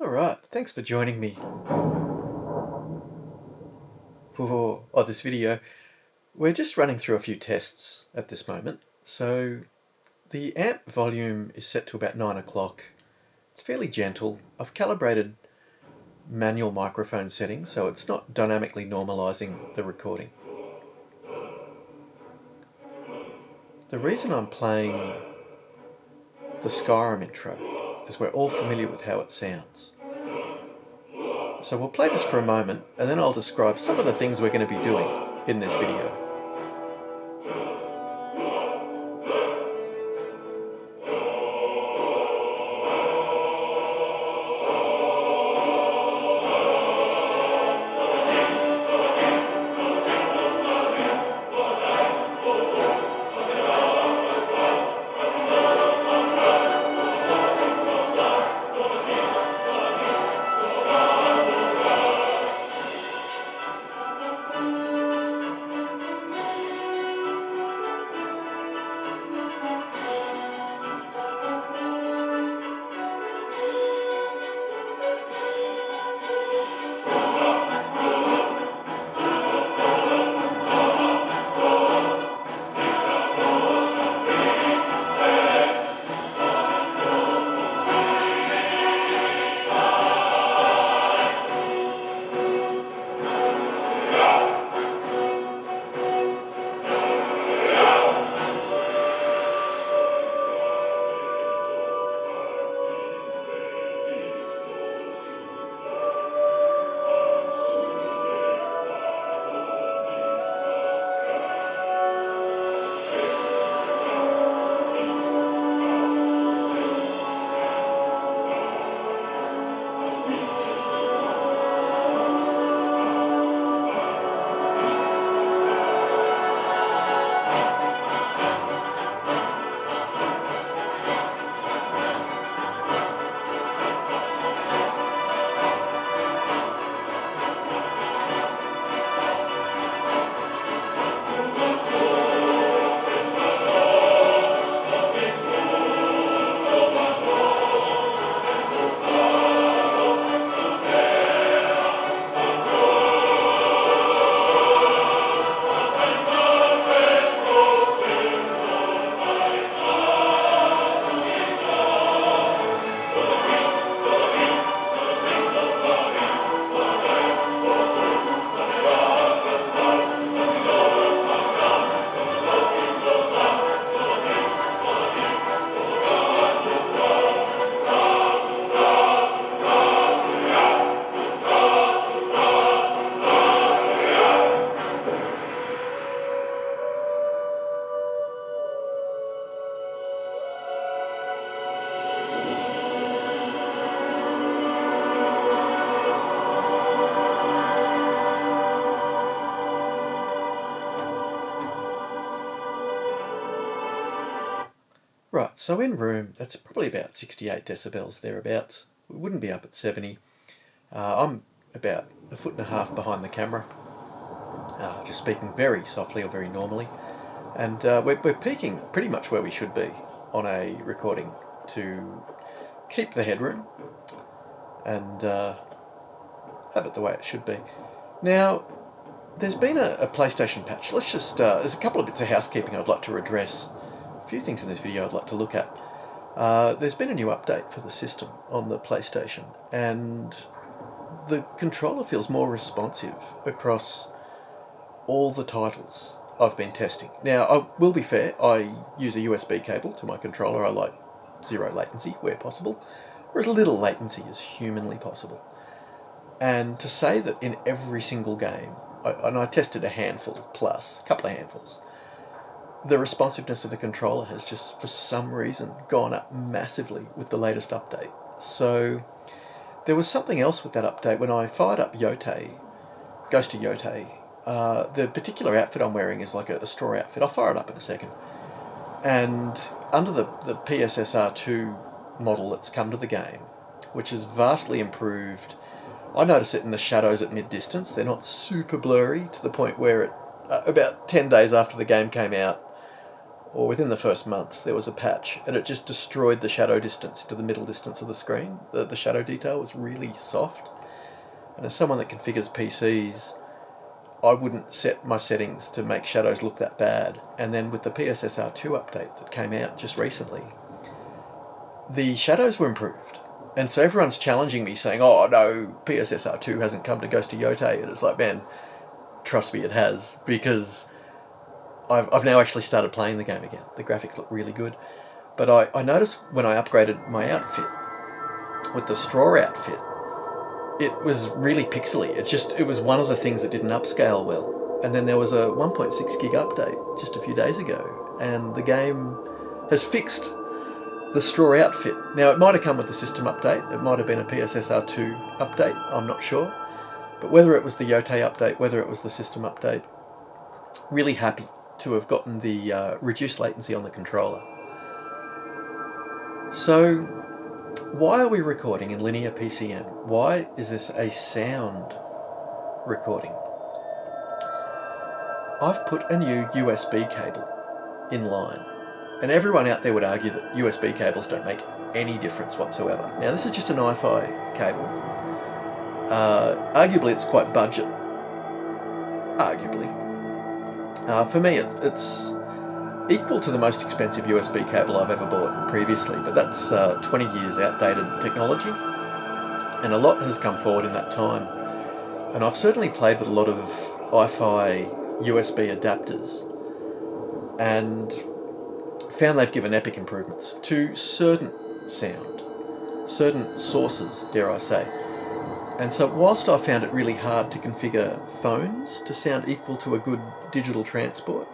Alright, thanks for joining me for this video. We're just running through a few tests at this moment. So the amp volume is set to about 9 o'clock. It's fairly gentle. I've calibrated manual microphone settings so it's not dynamically normalizing the recording. The reason I'm playing the Skyrim intro is we're all familiar with how it sounds. So we'll play this for a moment and then I'll describe some of the things we're going to be doing in this video. Right, so in room, that's probably about 68 decibels, thereabouts. We wouldn't be up at 70. I'm about 1.5 feet behind the camera, just speaking very softly or very normally. And we're peaking pretty much where we should be on a recording to keep the headroom and have it the way it should be. Now, there's been a PlayStation patch. Let's just, there's a couple of bits of housekeeping I'd like to address. A few things in this video I'd like to look at. There's been a new update for the system on the PlayStation, and the controller feels more responsive across all the titles I've been testing. Now, I will be fair, I use a USB cable to my controller. I like zero latency where possible, or as little latency as humanly possible. And to say that in every single game, and I tested a handful plus, a couple of handfuls, the responsiveness of the controller has just, for some reason, gone up massively with the latest update. So there was something else with that update. When I fired up Yotei, Ghost of Yotei, the particular outfit I'm wearing is like a straw outfit. I'll fire it up in a second. And under the PSSR2 model that's come to the game, which is vastly improved, I notice it in the shadows at mid-distance. They're not super blurry to the point where it, about 10 days after the game came out, or within the first month, there was a patch, and it just destroyed the shadow distance to the middle distance of the screen. The shadow detail was really soft. And as someone that configures PCs, I wouldn't set my settings to make shadows look that bad. And then with the PSSR2 update that came out just recently, the shadows were improved. And so everyone's challenging me saying, oh no, PSSR2 hasn't come to Ghost of Yotei. And it's like, man, trust me, it has. Because I've now actually started playing the game again. The graphics look really good. But I noticed when I upgraded my outfit, with the straw outfit, it was really pixely. It was one of the things that didn't upscale well. And then there was a 1.6 gig update just a few days ago, and the game has fixed the straw outfit. Now, it might have come with the system update. It might have been a PSSR2 update. I'm not sure. But whether it was the Yotei update, whether it was the system update, really happy to have gotten the reduced latency on the controller. So, why are we recording in linear PCM? Why is this a sound recording? I've put a new USB cable in line. And everyone out there would argue that USB cables don't make any difference whatsoever. Now, this is just an Wi-Fi cable. Arguably, it's quite budget. Arguably. For me, it's equal to the most expensive USB cable I've ever bought previously, but that's 20 years outdated technology, and a lot has come forward in that time. And I've certainly played with a lot of Wi-Fi USB adapters, and found they've given epic improvements to certain sound, certain sources, dare I say. And so whilst I found it really hard to configure phones to sound equal to a good digital transport,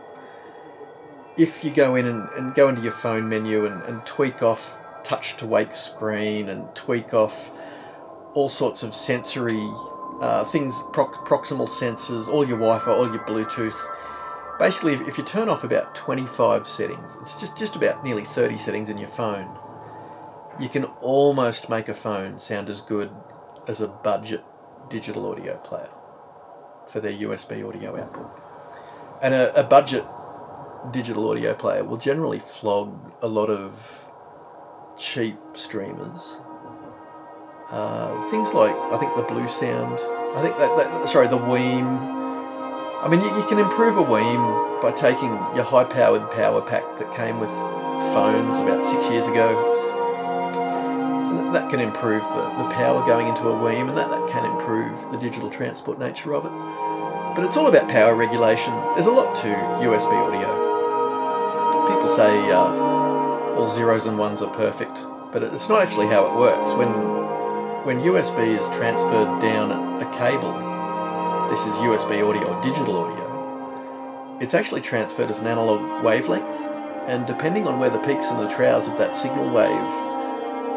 if you go in and go into your phone menu and tweak off touch to wake screen and tweak off all sorts of sensory things, proximal sensors, all your Wi-Fi, all your Bluetooth, basically, if you turn off about 25 settings, it's just about nearly 30 settings in your phone, you can almost make a phone sound as good as a budget digital audio player for their USB audio output. And a budget digital audio player will generally flog a lot of cheap streamers. Things like, I think the Blue Sound, the Weem. I mean, you can improve a Weem by taking your high-powered power pack that came with phones about 6 years ago. That can improve the power going into a Weem, and that can improve the digital transport nature of it. But it's all about power regulation. There's a lot to USB audio. People say all zeros and ones are perfect, but it's not actually how it works. When USB is transferred down a cable, this is USB audio or digital audio, it's actually transferred as an analog wavelength, and depending on where the peaks and the troughs of that signal wave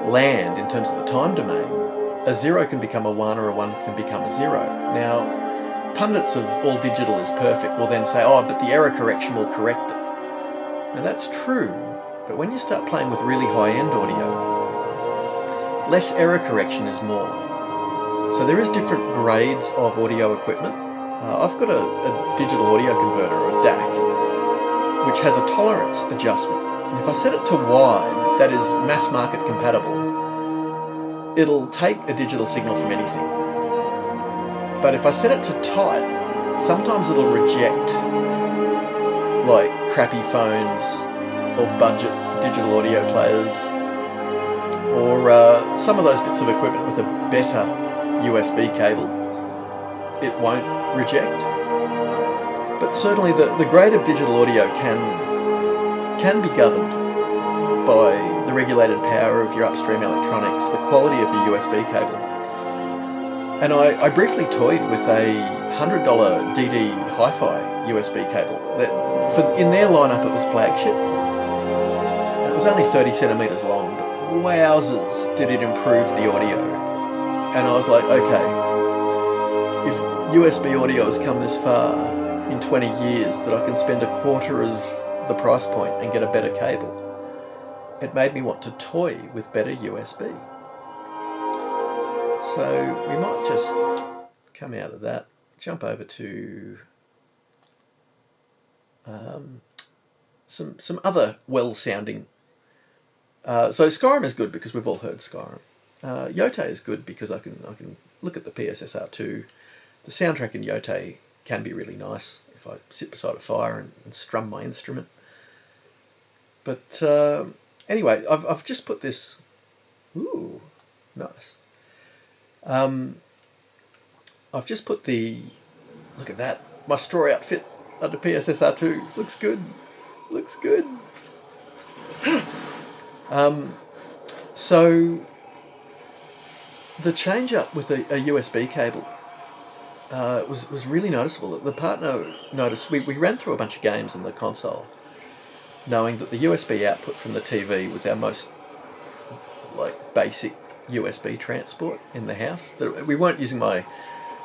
land in terms of the time domain, a 0 can become a 1 or a 1 can become a 0. Now, pundits of all digital is perfect will then say, oh, but the error correction will correct it. Now that's true, but when you start playing with really high-end audio, less error correction is more. So there is different grades of audio equipment. I've got a digital audio converter, or a DAC, which has a tolerance adjustment. And if I set it to wide, that is mass market compatible, it'll take a digital signal from anything. But if I set it to tight, sometimes it'll reject like crappy phones or budget digital audio players, or some of those bits of equipment with a better USB cable, it won't reject. But certainly the grade of digital audio can be governed by the regulated power of your upstream electronics, the quality of your USB cable. And I briefly toyed with a $100 DDHifi USB cable. In their lineup it was flagship. And it was only 30 centimetres long, but wowzers did it improve the audio. And I was like, okay, if USB audio has come this far in 20 years that I can spend a quarter of the price point and get a better cable, it made me want to toy with better USB. So we might just come out of that, jump over to some other well-sounding. So Skyrim is good because we've all heard Skyrim. Yote is good because I can look at the PSSR2. The soundtrack in Yote can be really nice if I sit beside a fire and strum my instrument. But anyway, I've just put this. Ooh, nice. I've just put the. Look at that. My straw outfit under PSSR2 looks good. Looks good. So the change up with a USB cable was really noticeable. The partner noticed we ran through a bunch of games in the console, knowing that the USB output from the TV was our most basic USB transport in the house. We weren't using a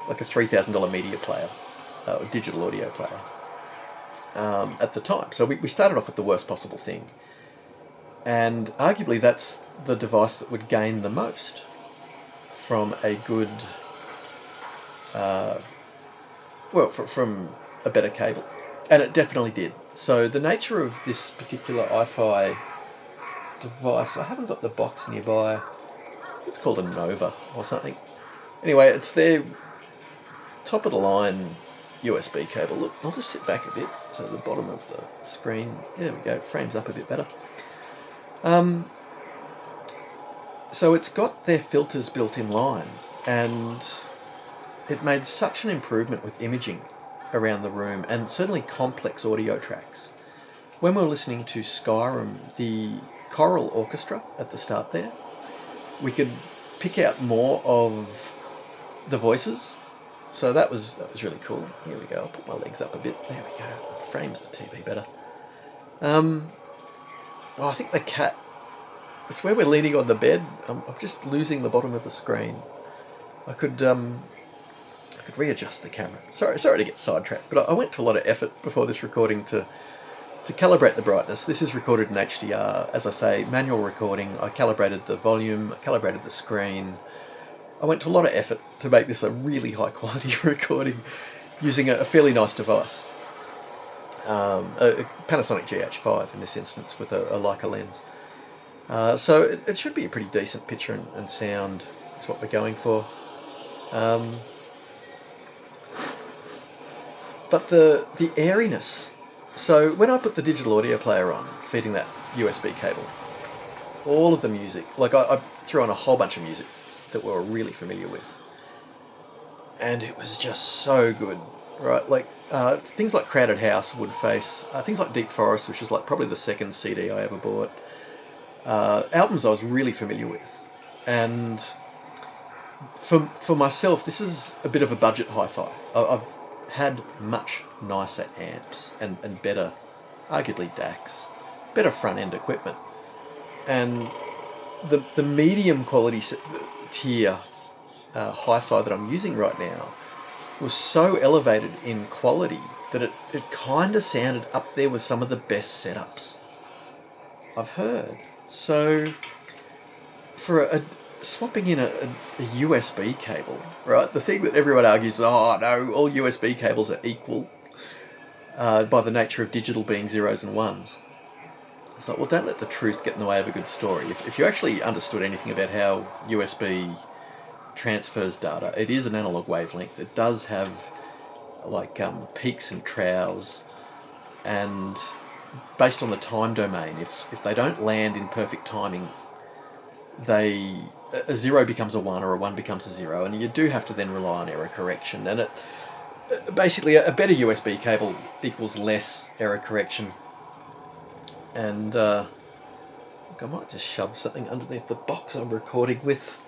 $3,000 media player, or digital audio player at the time. So we started off with the worst possible thing. And arguably that's the device that would gain the most from a good, from a better cable. And it definitely did. So the nature of this particular Hifi device, I haven't got the box nearby. It's called a Nova or something. Anyway, it's their top of the line USB cable. Look, I'll just sit back a bit so the bottom of the screen, there we go, frames up a bit better. So it's got their filters built in line, and it made such an improvement with imaging around the room, and certainly complex audio tracks. When we were listening to Skyrim, the choral orchestra at the start there, we could pick out more of the voices. So that was really cool. Here we go. I'll put my legs up a bit. There we go. It frames the TV better. I think the cat. It's where we're leaning on the bed. I'm just losing the bottom of the screen. I could readjust the camera. Sorry to get sidetracked, but I went to a lot of effort before this recording to calibrate the brightness. This is recorded in HDR. As I say, manual recording. I calibrated the volume. I calibrated the screen. I went to a lot of effort to make this a really high quality recording using a fairly nice device. A Panasonic GH5 in this instance with a Leica lens. So it should be a pretty decent picture and sound. That's what we're going for. But the airiness. So when I put the digital audio player on, feeding that USB cable, all of the music, I threw on a whole bunch of music that we were really familiar with. And it was just so good, right? Things like Crowded House, Woodface, things like Deep Forest, which was probably the second CD I ever bought. Albums I was really familiar with. And for myself, this is a bit of a budget hi-fi. I've had much nicer amps and better, arguably DACs, better front-end equipment. And the medium quality tier hi-fi that I'm using right now was so elevated in quality that it kind of sounded up there with some of the best setups I've heard. So for swapping in a USB cable, right? The thing that everyone argues, oh no, all USB cables are equal by the nature of digital being zeros and ones. It's like, well, don't let the truth get in the way of a good story. If you actually understood anything about how USB transfers data, it is an analog wavelength. It does have peaks and troughs, and based on the time domain, if they don't land in perfect timing, a zero becomes a one or a one becomes a zero, and you do have to then rely on error correction. And basically a better USB cable equals less error correction. And I might just shove something underneath the box I'm recording with.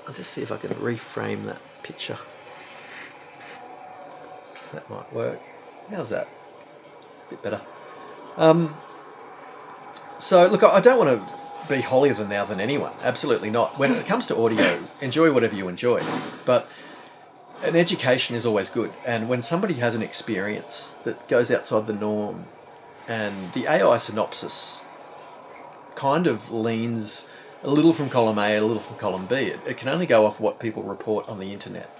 I'll just see if I can reframe that picture. That might work. How's that? A bit better. So look, I don't want to be holier than thou than anyone. Absolutely not. When it comes to audio, enjoy whatever you enjoy. But an education is always good. And when somebody has an experience that goes outside the norm, and the AI synopsis kind of leans a little from column A, a little from column B. It can only go off what people report on the internet.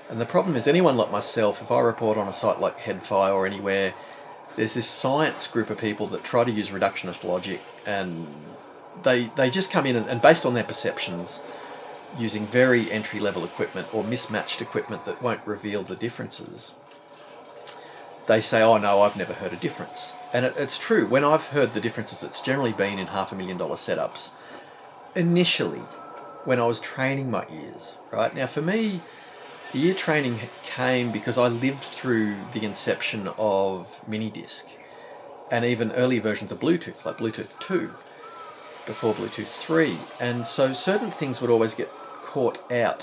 And the problem is anyone like myself, if I report on a site like Headfire or anywhere, there's this science group of people that try to use reductionist logic, and they just come in and based on their perceptions, using very entry-level equipment or mismatched equipment that won't reveal the differences, they say, oh no, I've never heard a difference. And it's true. When I've heard the differences, it's generally been in $500,000 setups. Initially, when I was training my ears, right? Now for me, the ear training came because I lived through the inception of mini-disc and even early versions of Bluetooth, like Bluetooth 2, before Bluetooth 3. And so certain things would always get caught out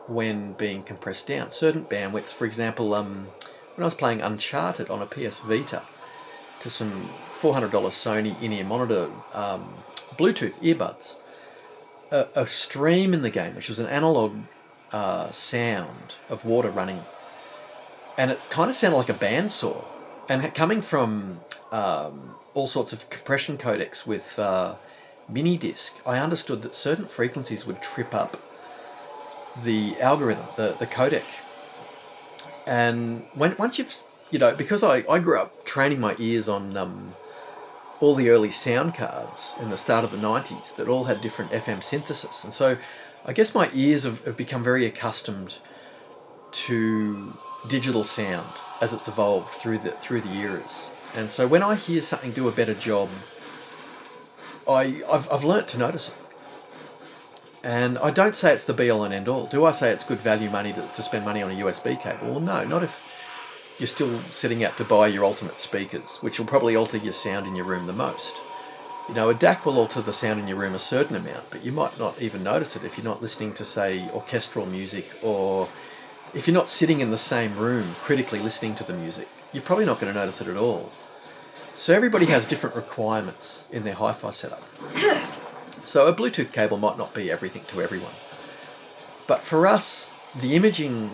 when being compressed down. Certain bandwidths, for example, when I was playing Uncharted on a PS Vita to some $400 Sony in-ear monitor Bluetooth earbuds, a stream in the game, which was an analog sound of water running, and it kind of sounded like a bandsaw, and coming from all sorts of compression codecs with mini disc, I understood that certain frequencies would trip up the algorithm, the codec. And once you've, because I grew up training my ears on all the early sound cards in the start of the 90s that all had different FM synthesis. And so I guess my ears have become very accustomed to digital sound as it's evolved through the eras. And so when I hear something do a better job, I've learnt to notice it. And I don't say it's the be-all and end-all. Do I say it's good value money to spend money on a USB cable? Well, no, not if you're still setting out to buy your ultimate speakers, which will probably alter your sound in your room the most. A DAC will alter the sound in your room a certain amount, but you might not even notice it if you're not listening to, say, orchestral music, or if you're not sitting in the same room critically listening to the music. You're probably not going to notice it at all. So everybody has different requirements in their hi-fi setup. So a Bluetooth cable might not be everything to everyone. But for us, the imaging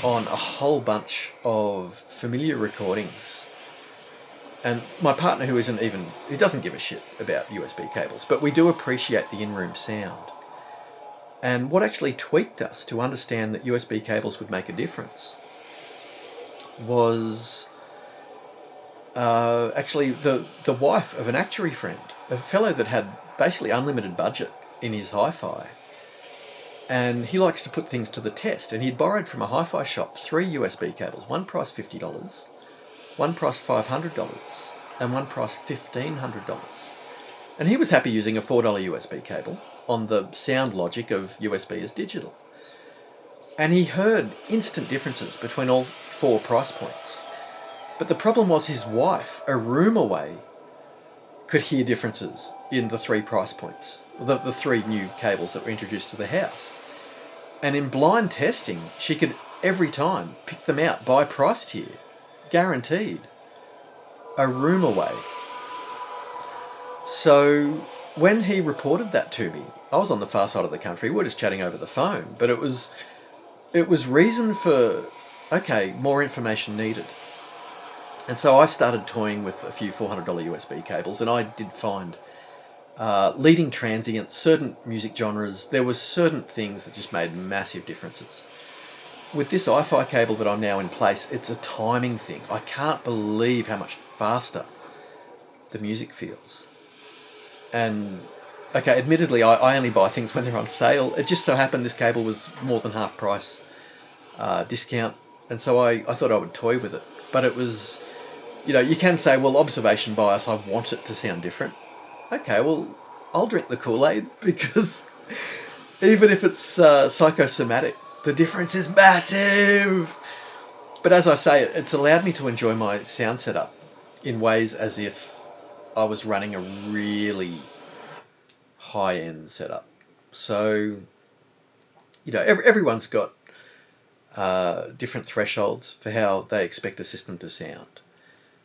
on a whole bunch of familiar recordings, and my partner who doesn't give a shit about USB cables, but we do appreciate the in-room sound. And what actually tweaked us to understand that USB cables would make a difference was actually the wife of an actuary friend, a fellow that had basically unlimited budget in his hi-fi, and he likes to put things to the test, and he'd borrowed from a hi-fi shop 3 USB cables, one priced $50, one priced $500, and one priced $1,500. And he was happy using a $4 USB cable on the sound logic of USB as digital. And he heard instant differences between all 4 price points. But the problem was his wife, a room away, could hear differences in the 3 price points, the 3 new cables that were introduced to the house. And in blind testing, she could every time pick them out by price tier, guaranteed, a room away. So when he reported that to me, I was on the far side of the country, we're just chatting over the phone, but it was reason for, okay, more information needed. And so I started toying with a few $400 USB cables, and I did find leading transients, certain music genres, there were certain things that just made massive differences. With this Hi-Fi cable that I'm now in place, it's a timing thing. I can't believe how much faster the music feels. And, okay, admittedly, I only buy things when they're on sale. It just so happened this cable was more than half price discount, and so I thought I would toy with it. But it was, you can say, well, observation bias, I want it to sound different. Okay, well, I'll drink the Kool-Aid, because even if it's psychosomatic, the difference is massive. But as I say, it's allowed me to enjoy my sound setup in ways as if I was running a really high-end setup. So, everyone's got different thresholds for how they expect a system to sound.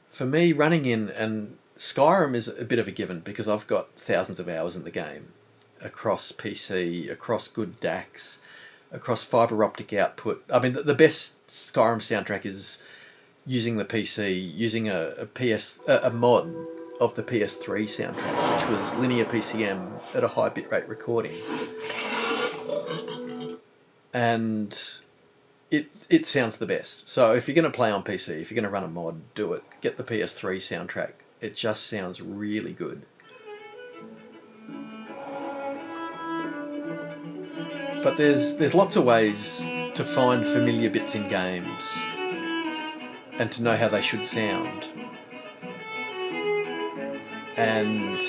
For me, running in, and Skyrim is a bit of a given because I've got thousands of hours in the game across PC, across good DACs, across fibre optic output. I mean, the best Skyrim soundtrack is using the PC, using a mod of the PS3 soundtrack, which was linear PCM at a high bitrate recording. And it sounds the best. So if you're going to play on PC, if you're going to run a mod, do it. Get the PS3 soundtrack. It just sounds really good. But there's lots of ways to find familiar bits in games and to know how they should sound. And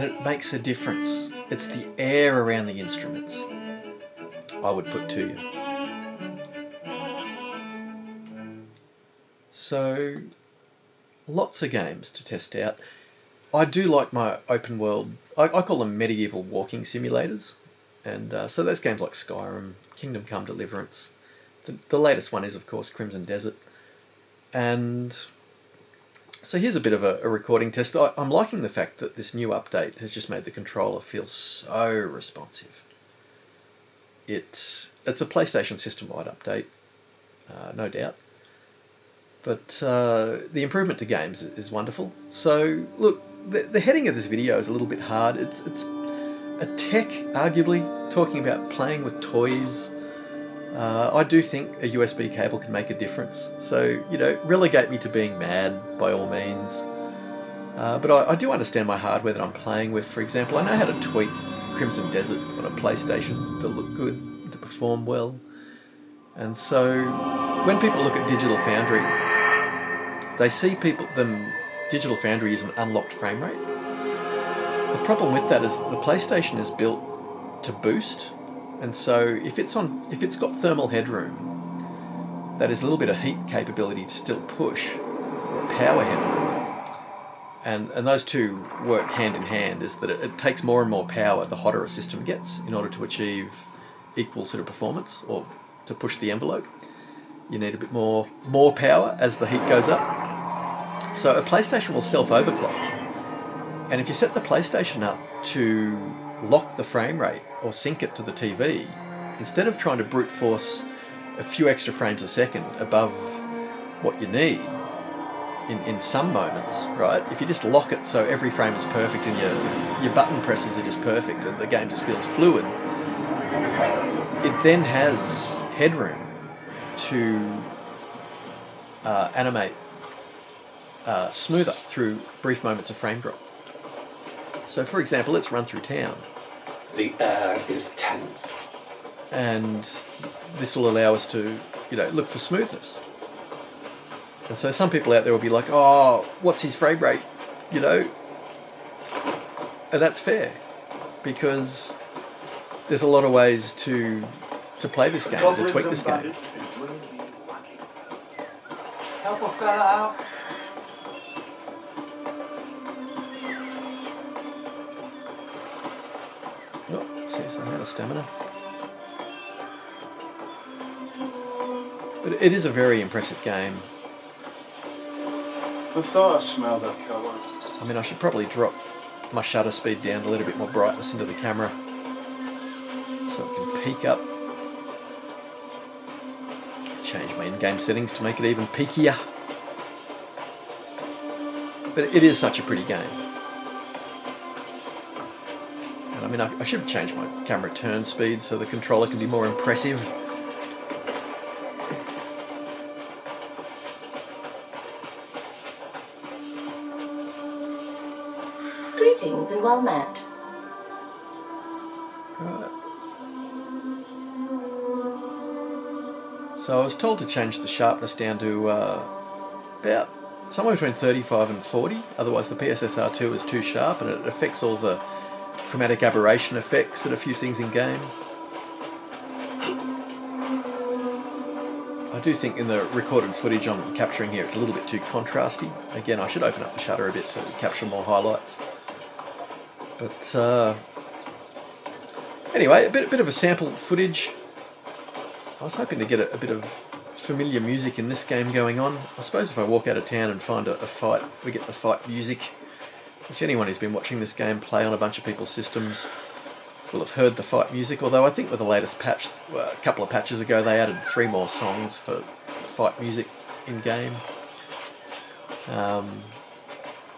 it makes a difference. It's the air around the instruments, I would put to you. So, lots of games to test out. I do like my open world, I call them medieval walking simulators. And so there's games like Skyrim, Kingdom Come Deliverance. The latest one is, of course, Crimson Desert. And so here's a bit of a recording test. I'm liking the fact that this new update has just made the controller feel so responsive. It's a PlayStation system-wide update, no doubt. But the improvement to games is wonderful. So, look, the heading of this video is a little bit hard. It's a tech, arguably, talking about playing with toys. I do think a USB cable can make a difference. So, relegate me to being mad by all means. But I do understand my hardware that I'm playing with. For example, I know how to tweak Crimson Desert on a PlayStation to look good and to perform well. And so, when people look at Digital Foundry, they see Digital Foundry is an unlocked frame rate. The problem with that is the PlayStation is built to boost, and so if it's got thermal headroom, that is a little bit of heat capability to still push, or power headroom, and those two work hand in hand. Is that it takes more and more power the hotter a system gets in order to achieve equal sort of performance, or to push the envelope. You need a bit more power as the heat goes up. So a PlayStation will self-overclock. And if you set the PlayStation up to lock the frame rate or sync it to the TV, instead of trying to brute force a few extra frames a second above what you need in some moments, right? If you just lock it so every frame is perfect and your button presses are just perfect and the game just feels fluid, it then has headroom to animate smoother through brief moments of frame drop. So, for example, let's run through town. The air is tense. And this will allow us to, look for smoothness. And so some people out there will be like, oh, what's his frame rate? And that's fair, because there's a lot of ways to play this game, to tweak this game. Help a fella out. Oh, see some out of stamina. But it is a very impressive game. I thought I smelled that colour. I mean, I should probably drop my shutter speed down to let a bit more brightness into the camera so it can peak up. Change my in-game settings to make it even peakier. But it is such a pretty game. And I mean, I should change my camera turn speed so the controller can be more impressive. Greetings and well met. Right. So I was told to change the sharpness down to about somewhere between 35 and 40, otherwise the PSSR2 is too sharp and it affects all the chromatic aberration effects and a few things in game. I do think in the recorded footage I'm capturing here it's a little bit too contrasty. Again, I should open up the shutter a bit to capture more highlights. But Anyway, a bit of a sample footage. I was hoping to get a bit of familiar music in this game going on. I suppose if I walk out of town and find a fight, we get the fight music, which anyone who's been watching this game play on a bunch of people's systems will have heard the fight music, although I think with the latest patch, a couple of patches ago, they added 3 more songs for fight music in-game.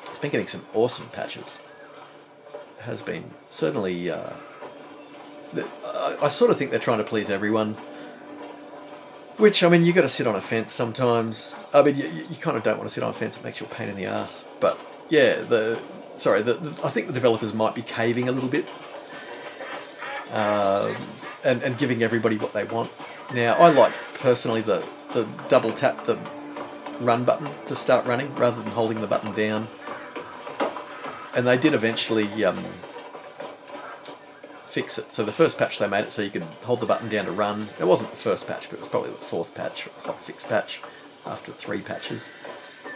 It's been getting some awesome patches. It has been certainly... I sort of think they're trying to please everyone. Which, I mean, you got to sit on a fence sometimes. I mean, you kind of don't want to sit on a fence; it makes you a pain in the ass. But yeah, I think the developers might be caving a little bit, and giving everybody what they want. Now, I like personally the double tap the run button to start running rather than holding the button down. And they did eventually fix it. So the first patch they made it so you could hold the button down to run. It wasn't the first patch, but it was probably the 4th patch, or hotfix patch, after 3 patches.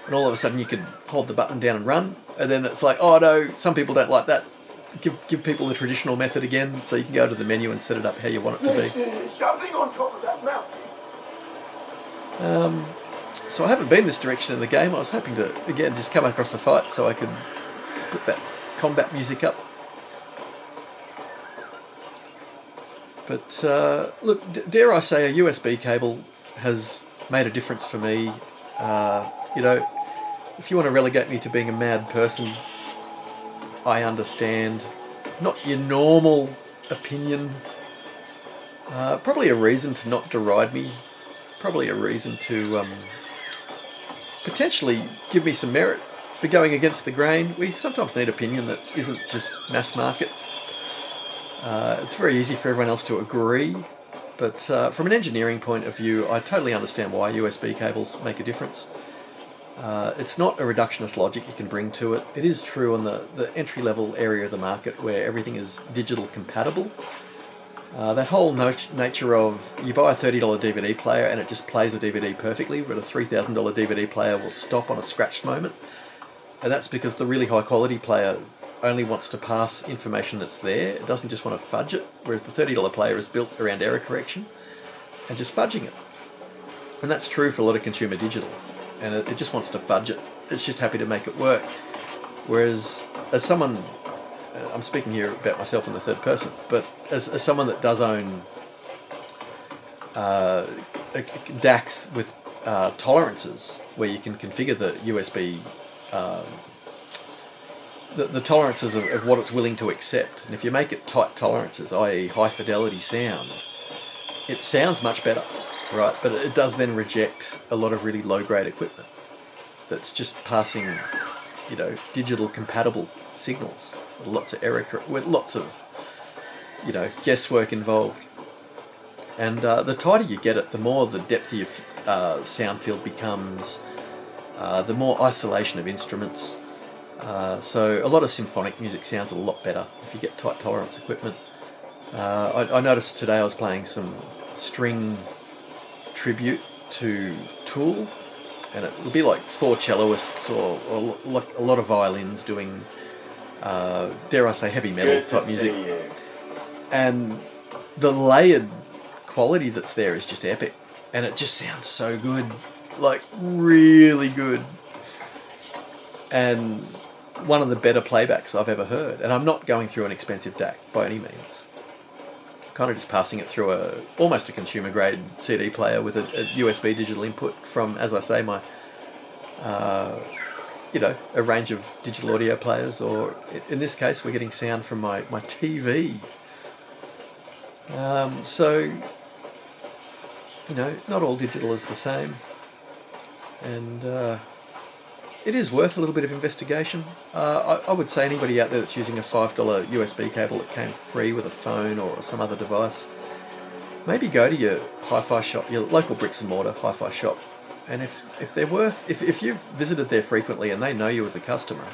And all of a sudden you could hold the button down and run, and then it's like, oh no, some people don't like that. Give people the traditional method again, so you can go to the menu and set it up how you want it to be. There's something on top of that mountain. So I haven't been this direction in the game. I was hoping to, again, just come across a fight so I could put that combat music up. But look, dare I say, a USB cable has made a difference for me. You know, if you want to relegate me to being a mad person, I understand. Not your normal opinion. Probably a reason to not deride me. Probably a reason to potentially give me some merit for going against the grain. We sometimes need opinion that isn't just mass market. It's very easy for everyone else to agree, but from an engineering point of view, I totally understand why USB cables make a difference. It's not a reductionist logic you can bring to it. It is true on the entry-level area of the market where everything is digital compatible. That whole nature of you buy a $30 DVD player and it just plays a DVD perfectly, but a $3,000 DVD player will stop on a scratched moment. And that's because the really high-quality player only wants to pass information that's there. It doesn't just want to fudge it, whereas the $30 player is built around error correction and just fudging it. And that's true for a lot of consumer digital. And it just wants to fudge it. It's just happy to make it work. Whereas, as someone, I'm speaking here about myself in the third person, but as someone that does own DACs with tolerances, where you can configure the USB the tolerances of what it's willing to accept. And if you make it tight tolerances, i.e. high fidelity sound, it sounds much better, right? But it does then reject a lot of really low grade equipment that's just passing, you know, digital compatible signals with lots of error, with lots of, you know, guesswork involved. And the tighter you get it, the more the depth of your sound field becomes, the more isolation of instruments. So a lot of symphonic music sounds a lot better if you get tight tolerance equipment. I noticed today I was playing some string tribute to Tool, and it would be like 4 celloists or like a lot of violins doing, dare I say, heavy metal type music. And the layered quality that's there is just epic, and it just sounds so good, like really good. And one of the better playbacks I've ever heard. And I'm not going through an expensive DAC by any means. Kind of just passing it through almost a consumer grade CD player with a USB digital input from, as I say, my you know, a range of digital audio players, or in this case we're getting sound from my TV. So, you know, not all digital is the same. And it is worth a little bit of investigation. I would say anybody out there that's using a $5 USB cable that came free with a phone or some other device, maybe go to your hi-fi shop, your local bricks and mortar hi-fi shop, and if they're worth, if you've visited there frequently and they know you as a customer,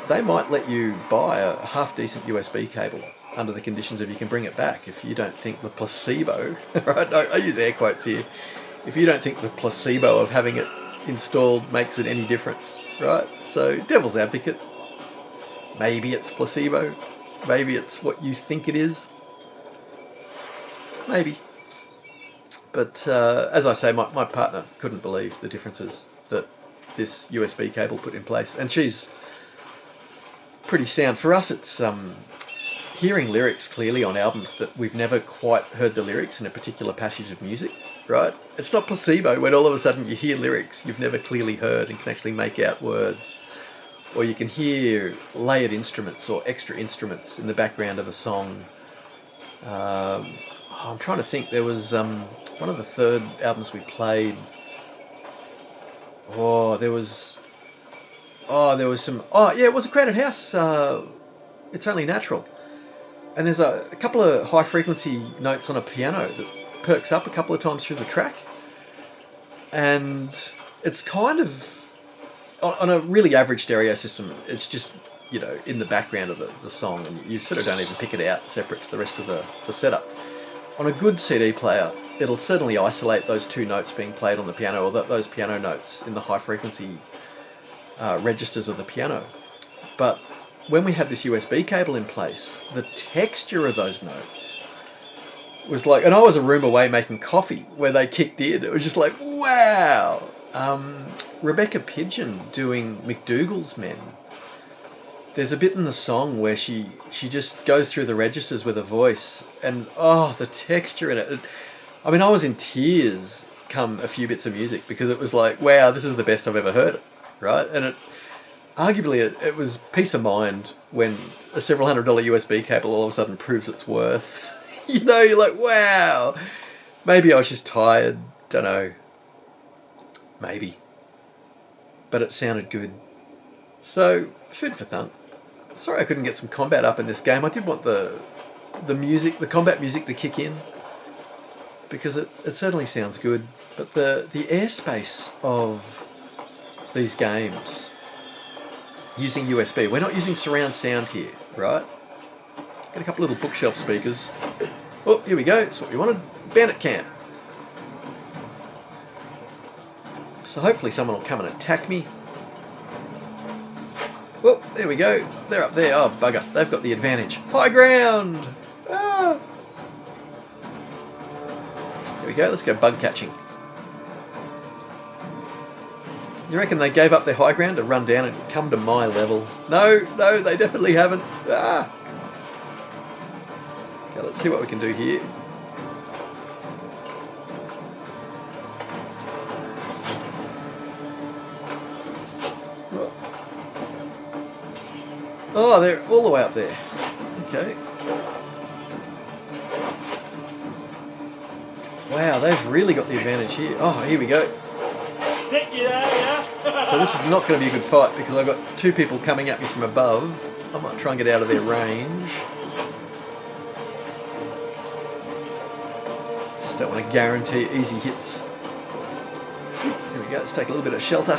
they might let you buy a half-decent USB cable under the conditions of you can bring it back if you don't think the placebo, right, I use air quotes here, if you don't think the placebo of having it installed makes it any difference, right? So, devil's advocate. Maybe it's placebo. Maybe it's what you think it is. maybe. But as I say, my partner couldn't believe the differences that this USB cable put in place. And she's pretty sound. For us, it's hearing lyrics clearly on albums that we've never quite heard the lyrics in a particular passage of music, right? It's not placebo when all of a sudden you hear lyrics you've never clearly heard and can actually make out words. Or you can hear layered instruments or extra instruments in the background of a song. I'm trying to think. There was one of the third albums we played. There was some. It was A Crowded House. It's Only Natural. And there's a couple of high frequency notes on a piano that perks up a couple of times through the track. And it's kind of, on a really average stereo system, it's just, in the background of the song, and you sort of don't even pick it out separate to the rest of the setup. On a good CD player, it'll certainly isolate those two notes being played on the piano, or those piano notes in the high frequency registers of the piano. But when we had this USB cable in place, the texture of those notes was like, and I was a room away making coffee where they kicked in. It was just like, wow. Rebecca Pidgeon doing McDougall's Men. There's a bit in the song where she just goes through the registers with her voice, and the texture in it. I mean, I was in tears come a few bits of music, because it was like, wow, this is the best I've ever heard it, right? And it was peace of mind when a several $100 USB cable all of a sudden proves its worth. You're like, wow. Maybe I was just tired, don't know. Maybe. But it sounded good. So, food for thought. Sorry I couldn't get some combat up in this game. I did want the music, the combat music to kick in, because it certainly sounds good. But the airspace of these games using USB, we're not using surround sound here, right? Got a couple little bookshelf speakers. Oh, here we go. That's what we wanted. Bandit Camp. So hopefully someone will come and attack me. Well, there we go. They're up there. Oh, bugger. They've got the advantage. High ground! Ah! There we go. Let's go bug catching. You reckon they gave up their high ground to run down and come to my level? No, they definitely haven't. Ah! Okay, let's see what we can do here. Oh, they're all the way up there. Okay. Wow, they've really got the advantage here. Oh, here we go. So this is not going to be a good fight, because I've got two people coming at me from above. I might try and get out of their range. Just don't want to guarantee easy hits. Here we go, let's take a little bit of shelter.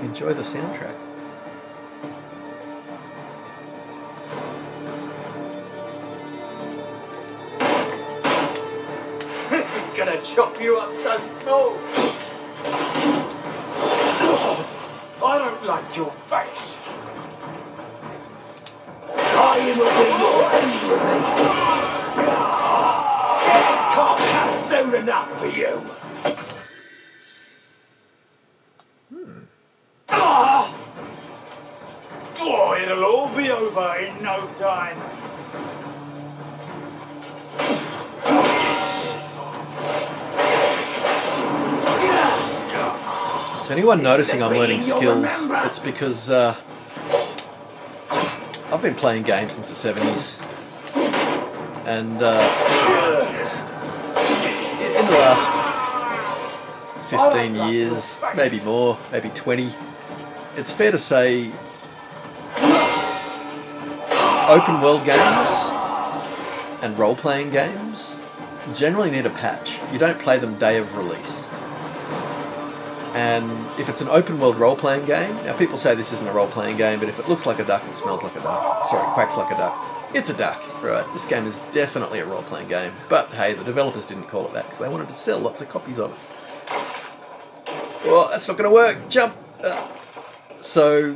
Enjoy the soundtrack. Gonna chop you up so small. I don't like your face. Time will be your enemy. Death can't come soon enough for you. Oh, it'll all be over in no time. So anyone noticing I'm learning skills, it's because I've been playing games since the 70s, and in the last 15 years, maybe more, maybe 20, it's fair to say open world games and role-playing games generally need a patch. You don't play them day of release. And if it's an open world role-playing game, now people say this isn't a role-playing game, but if it looks like a duck and smells like a duck, quacks like a duck, it's a duck, right? This game is definitely a role-playing game. But hey, the developers didn't call it that because they wanted to sell lots of copies of it. Well, that's not going to work. Jump! So,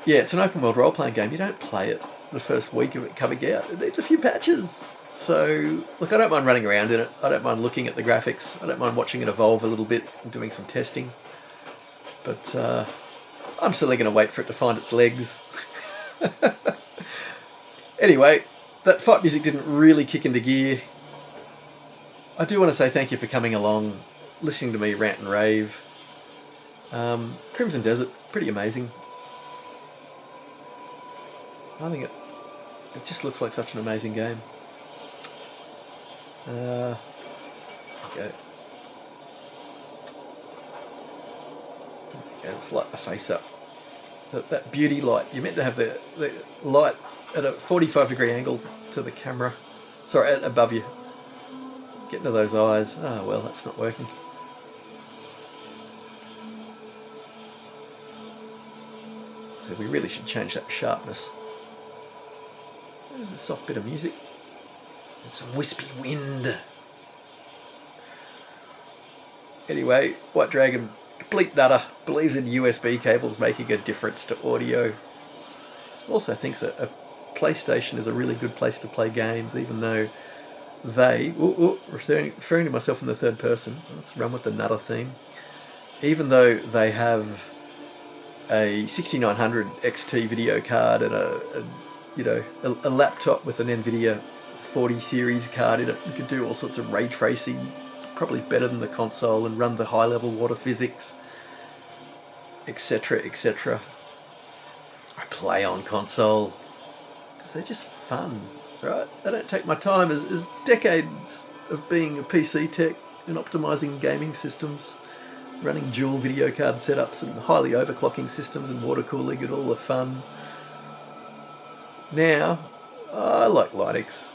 Yeah, it's an open world role-playing game. You don't play it the first week of it coming out. It needs a few patches. So, look, I don't mind running around in it. I don't mind looking at the graphics. I don't mind watching it evolve a little bit and doing some testing. But I'm still going to wait for it to find its legs. Anyway, that fight music didn't really kick into gear. I do want to say thank you for coming along, listening to me rant and rave. Crimson Desert, pretty amazing. I think it just looks like such an amazing game. Okay. Let's light the face up. That beauty light. You're meant to have the light at a 45-degree angle to the camera. Sorry, above you. Get into those eyes. Oh, well, that's not working. So we really should change that sharpness. There's a soft bit of music. And some wispy wind. Anyway, White Dragon, complete nutter, believes in USB cables making a difference to audio. Also thinks a PlayStation is a really good place to play games, even though they, referring to myself in the third person, let's run with the nutter theme, even though they have a 6900 XT video card and a laptop with an NVIDIA 40 series card in it, you could do all sorts of ray tracing, probably better than the console, and run the high level water physics, etc, etc. I play on console because they're just fun, right? They don't take my time as decades of being a PC tech and optimizing gaming systems, running dual video card setups and highly overclocking systems and water cooling and all the fun. Now, I like Linux.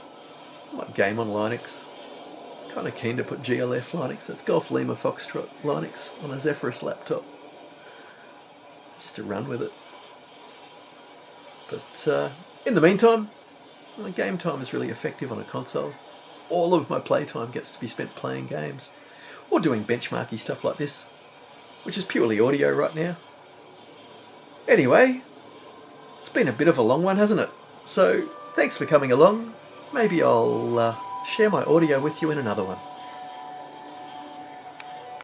I like game on Linux. Kind of keen to put GLF Linux, that's Golf Lima Foxtrot Linux, on a Zephyrus laptop. Just to run with it. But in the meantime, my game time is really effective on a console. All of my playtime gets to be spent playing games, or doing benchmarky stuff like this, which is purely audio right now. Anyway, it's been a bit of a long one, hasn't it? So, thanks for coming along. Maybe I'll share my audio with you in another one.